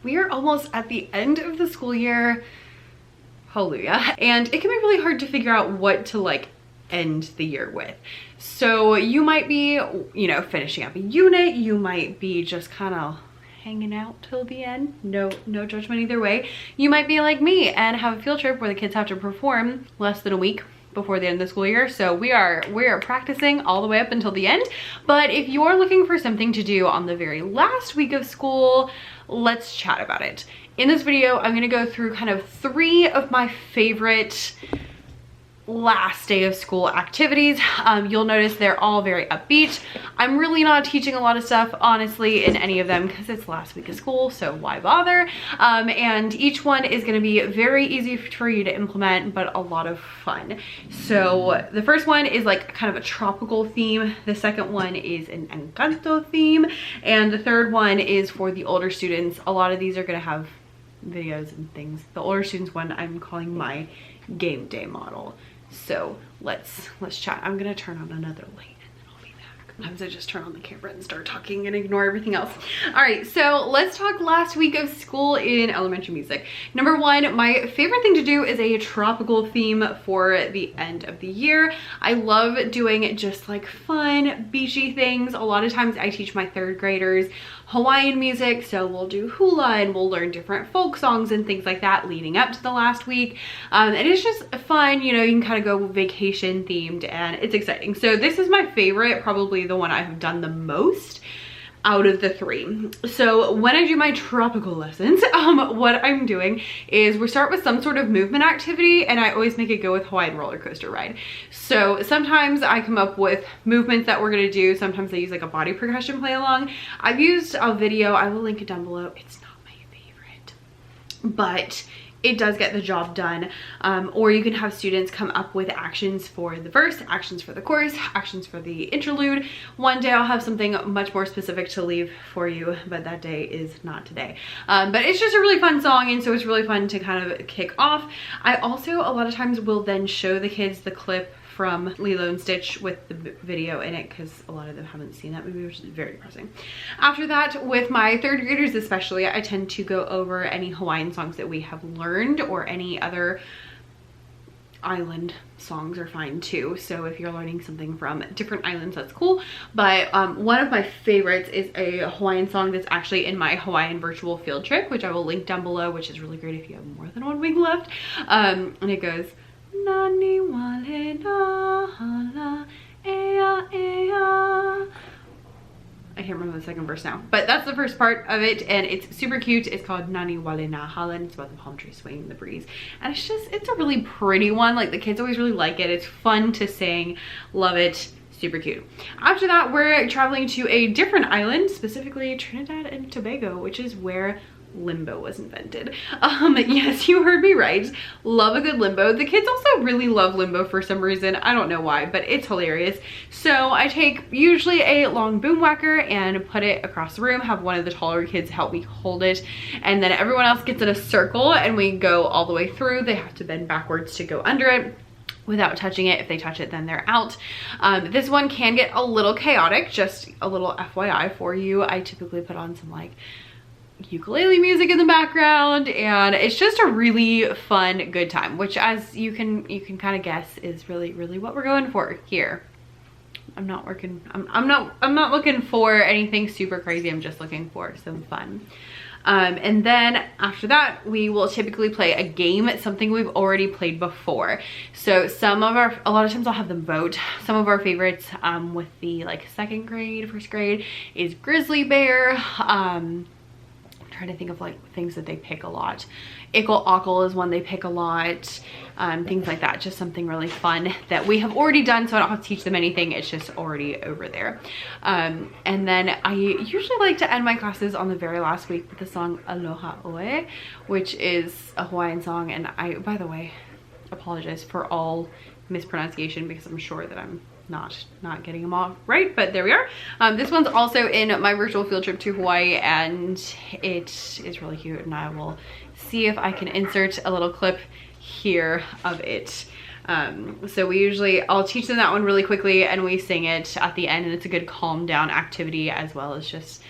We are almost at the end of the school year. Hallelujah. And it can be really hard to figure out what to like end the year with. So you might be, you know, finishing up a unit. You might be just kind of hanging out till the end. No judgment either way. You might be like me and have a field trip where the kids have to perform less than a week before the end of the school year. So we are practicing all the way up until the end. But if you're looking for something to do on the very last week of school, let's chat about it. In this video, I'm gonna go through kind of 3 of my favorite last day of school activities. You'll notice they're all very upbeat. I'm really not teaching a lot of stuff, honestly, in any of them because it's last week of school, so why bother? And each one is going to be very easy for you to implement, but a lot of fun. So the first one is like kind of a tropical theme. The second one is an Encanto theme. And the third one is for the older students. A lot of these are going to have videos and things. The older students one I'm calling my game day model. So let's chat. I'm gonna turn on another light and then I'll be back. Sometimes I just turn on the camera and start talking and ignore everything else. All right, so let's talk last week of school in elementary music. Number 1, my favorite thing to do is a tropical theme for the end of the year. I love doing just like fun, beachy things. A lot of times I teach my 3rd graders Hawaiian music, so we'll do hula and we'll learn different folk songs and things like that leading up to the last week. And it's just fun, you know, you can kind of go vacation themed and it's exciting. So this is my favorite, probably the one I've done the most out of the 3. So when I do my tropical lessons, what I'm doing is we start with some sort of movement activity, and I always make it go with Hawaiian roller coaster ride. So sometimes I come up with movements that we're gonna do. Sometimes I use like a body percussion play along. I've used a video, I will link it down below. It's not my favorite, but it does get the job done. Or you can have students come up with actions for the verse, actions for the chorus, actions for the interlude. One day I'll have something much more specific to leave for you, but that day is not today. But it's just a really fun song, and so it's really fun to kind of kick off. I also a lot of times will then show the kids the clip from Lilo and Stitch with the video in it, because a lot of them haven't seen that movie, which is very depressing. After that, with my 3rd graders especially, I tend to go over any Hawaiian songs that we have learned, or any other island songs are fine too. So if you're learning something from different islands, that's cool. But one of my favorites is a Hawaiian song that's actually in my Hawaiian virtual field trip, which I will link down below, which is really great if you have more than 1 week left. And it goes, Nani wale na hala ea ea. I can't remember the second verse now, but that's the first part of it, and it's super cute. It's called Nani wale na hala, and it's about the palm tree swaying in the breeze. And it's a really pretty one. Like, the kids always really like it. It's fun to sing. Love it. Super cute. After that, we're traveling to a different island, specifically Trinidad and Tobago, which is where limbo was invented. Yes, you heard me right. Love a good limbo. The kids also really love limbo for some reason. I don't know why, but it's hilarious. So I take usually a long boom whacker and put it across the room, have one of the taller kids help me hold it, and then everyone else gets in a circle and we go all the way through. They have to bend backwards to go under it without touching it. If they touch it, then they're out. This one can get a little chaotic, just a little FYI for you. I typically put on some like ukulele music in the background, and it's just a really fun, good time, which, as you can kind of guess, is really what we're going for here. I'm not looking for anything super crazy. I'm just looking for some fun. And then after that, we will typically play a game, something we've already played before. So a lot of times I'll have them vote. Some of our favorites with the like 2nd grade, 1st grade is Grizzly Bear. Trying to think of like things that they pick a lot. Ickle Ockle is one they pick a lot. Things like that. Just something really fun that we have already done, so I don't have to teach them anything. It's just already over there. And then I usually like to end my classes on the very last week with the song Aloha Oe, which is a Hawaiian song. And I, by the way, apologize for all mispronunciation, because I'm sure that I'm not getting them all right, but there we are. This one's also in my virtual field trip to Hawaii, and it is really cute, and I will see if I can insert a little clip here of it. So I'll teach them that one really quickly, and we sing it at the end, and it's a good calm down activity, as well as just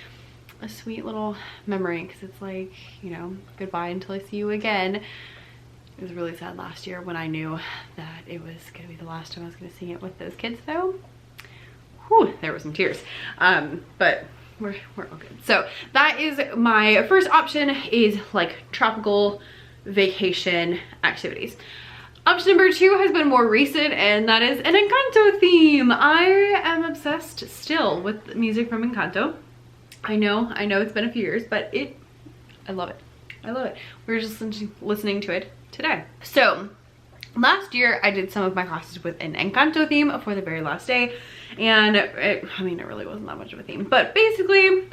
a sweet little memory, because it's like, you know, goodbye until I see you again. It was really sad last year when I knew that it was gonna be the last time I was gonna sing it with those kids though. Whew, there were some tears. But we're all good. So that is my first option, is like tropical vacation activities. Option number 2 has been more recent, and that is an Encanto theme. I am obsessed still with music from Encanto. I know it's been a few years, but I love it. I love it. We were just listening to it today. So last year I did some of my classes with an Encanto theme for the very last day, and I mean, it really wasn't that much of a theme, but basically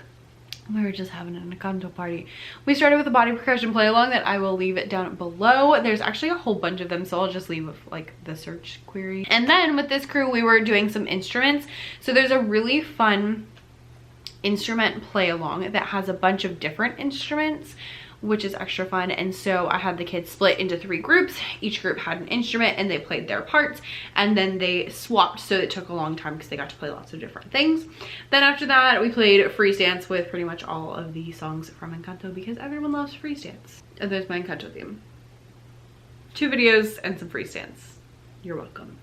we were just having an Encanto party. We started with a body percussion play along that I will leave it down below. There's actually a whole bunch of them, so I'll just leave like the search query. And then with this crew, we were doing some instruments. So there's a really fun instrument play along that has a bunch of different instruments, which is extra fun. And so I had the kids split into 3 groups. Each group had an instrument and they played their parts, and then they swapped, so it took a long time because they got to play lots of different things. Then after that, we played freeze dance with pretty much all of the songs from Encanto, because everyone loves freeze dance. And there's my Encanto theme. 2 videos and some freeze dance. You're welcome.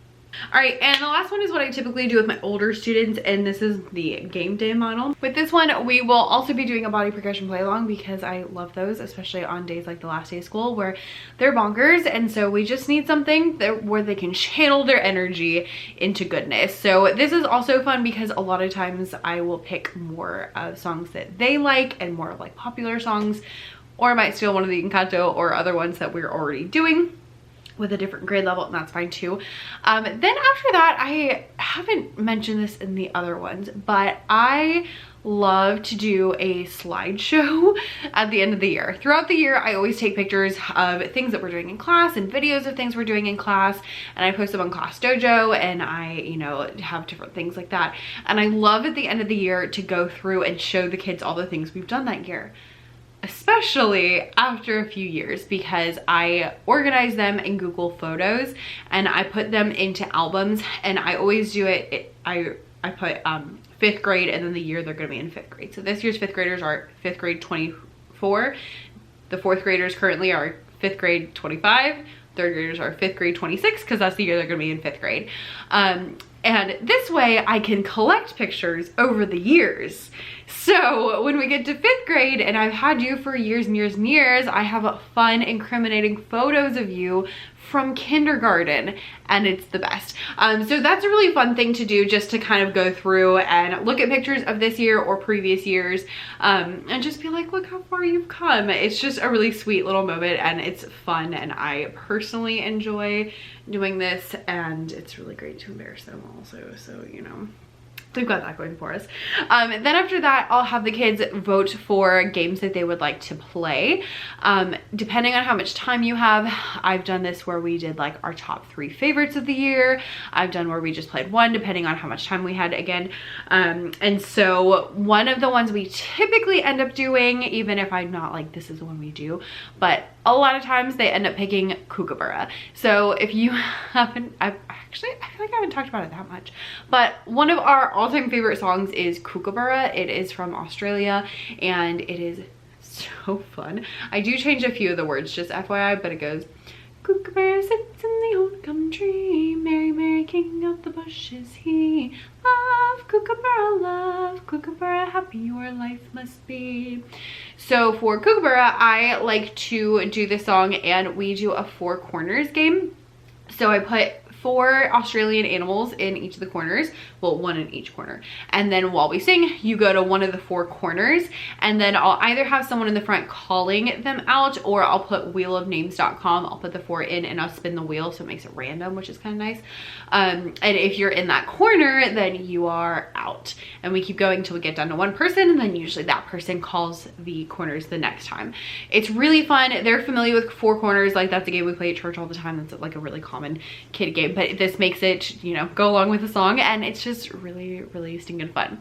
All right, and the last one is what I typically do with my older students, and this is the game day model. With this one, we will also be doing a body percussion play along, because I love those, especially on days like the last day of school where they're bonkers, and so we just need something where they can channel their energy into goodness. So this is also fun because a lot of times I will pick more songs that they like and more of like popular songs, or I might steal one of the Encanto or other ones that we're already doing with a different grade level, and that's fine too. Then after that, I haven't mentioned this in the other ones, but I love to do a slideshow at the end of the year. Throughout the year, I always take pictures of things that we're doing in class and videos of things we're doing in class, and I post them on Class Dojo, and I, you know, have different things like that. And I love at the end of the year to go through and show the kids all the things we've done that year, especially after a few years, because I organize them in Google Photos and I put them into albums. And I always do I put 5th grade and then the year they're going to be in 5th grade. So this year's 5th graders are 5th grade 24. The 4th graders currently are 5th grade 25. 3rd graders are 5th grade 26, because that's the year they're going to be in 5th grade. And this way I can collect pictures over the years. So when we get to 5th grade and I've had you for years and years and years, I have fun, incriminating photos of you from kindergarten, and it's the best. So that's a really fun thing to do, just to kind of go through and look at pictures of this year or previous years, and just be like, look how far you've come. It's just a really sweet little moment, and it's fun, and I personally enjoy doing this, and it's really great to embarrass them also, so you know, we've got that going for us. Then after that, I'll have the kids vote for games that they would like to play. Depending on how much time you have, I've done this where we did like our top 3 favorites of the year. I've done where we just played one, depending on how much time we had again. And so one of the ones we typically end up doing, even if I'm not like, this is the one we do, but a lot of times they end up picking Kookaburra. So if you haven't, I feel like I haven't talked about it that much, but one of our all-time favorite songs is Kookaburra. It is from Australia, and it is so fun. I do change a few of the words, just FYI, but it goes, Kookaburra sits in the old gum tree, Mary, Mary, king of the bush is he. Love Kookaburra, happy your life must be. So for Kookaburra, I like to do this song, and we do a 4 corners game. So I put 4 Australian animals in each of the corners, well, 1 in each corner, and then while we sing, you go to one of the 4 corners, and then I'll either have someone in the front calling them out, or I'll put wheelofnames.com, I'll put the 4 in and I'll spin the wheel, so it makes it random, which is kind of nice. And if you're in that corner, then you are out, and we keep going till we get down to 1 person, and then usually that person calls the corners the next time. It's really fun. They're familiar with 4 corners, like that's a game we play at church all the time. That's like a really common kid game, but this makes it, you know, go along with the song, and it's just really, really stinking fun.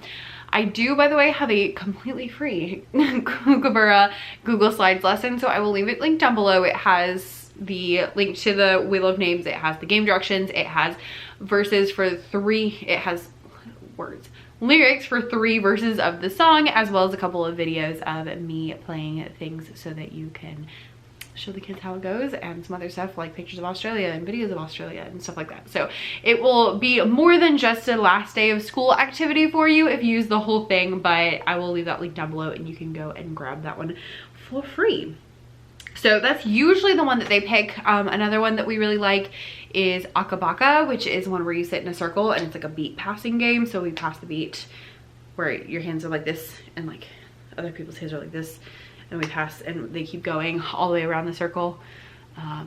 I do, by the way, have a completely free Kookaburra Google Slides lesson, so I will leave it linked down below. It has the link to the Wheel of Names, it has the game directions, it has verses for 3, it has words, lyrics for 3 verses of the song, as well as a couple of videos of me playing things so that you can show the kids how it goes, and some other stuff like pictures of Australia and videos of Australia and stuff like that. So it will be more than just a last day of school activity for you if you use the whole thing, but I will leave that link down below and you can go and grab that one for free. So that's usually the one that they pick. Another one that we really like is Akabaka, which is one where you sit in a circle and it's like a beat passing game. So we pass the beat where your hands are like this and like other people's hands are like this, and we pass and they keep going all the way around the circle.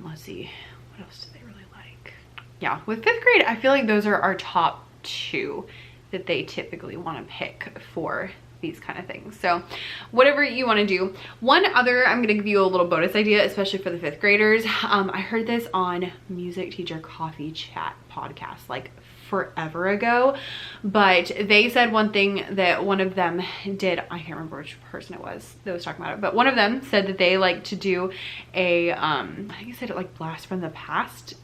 Let's see, what else do they really like? Yeah, with 5th grade, I feel like those are our top 2 that they typically want to pick for these kind of things. So whatever you want to do. One other, I'm going to give you a little bonus idea, especially for the 5th graders. I heard this on Music Teacher Coffee Chat podcast like forever ago, but they said one thing that one of them did. I can't remember which person it was that was talking about it, but one of them said that they like to do a I think it said it like blast from the past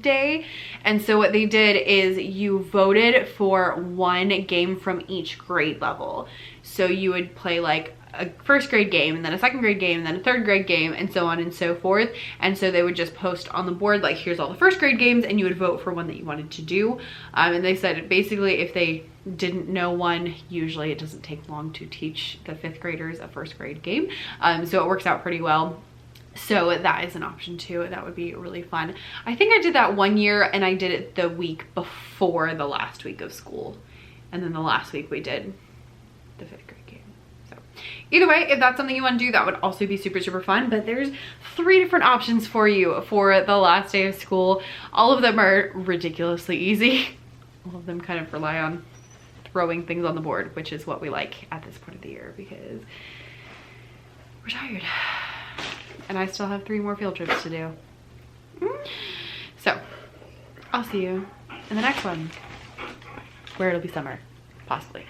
day. And so what they did is you voted for one game from each grade level. So you would play like a 1st grade game, and then a 2nd grade game, and then a 3rd grade game, and so on and so forth. And so they would just post on the board like, here's all the 1st grade games, and you would vote for one that you wanted to do. And they said basically if they didn't know one, usually it doesn't take long to teach the 5th graders a 1st grade game. So it works out pretty well. So that is an option too. That would be really fun. I think I did that one year, and I did it the week before the last week of school. And then the last week we did the 5th grade game. So either way, if that's something you want to do, that would also be super, super fun. But there's 3 different options for you for the last day of school. All of them are ridiculously easy. All of them kind of rely on throwing things on the board, which is what we like at this point of the year because we're tired. And I still have 3 more field trips to do. So I'll see you in the next one, where it'll be summer, possibly.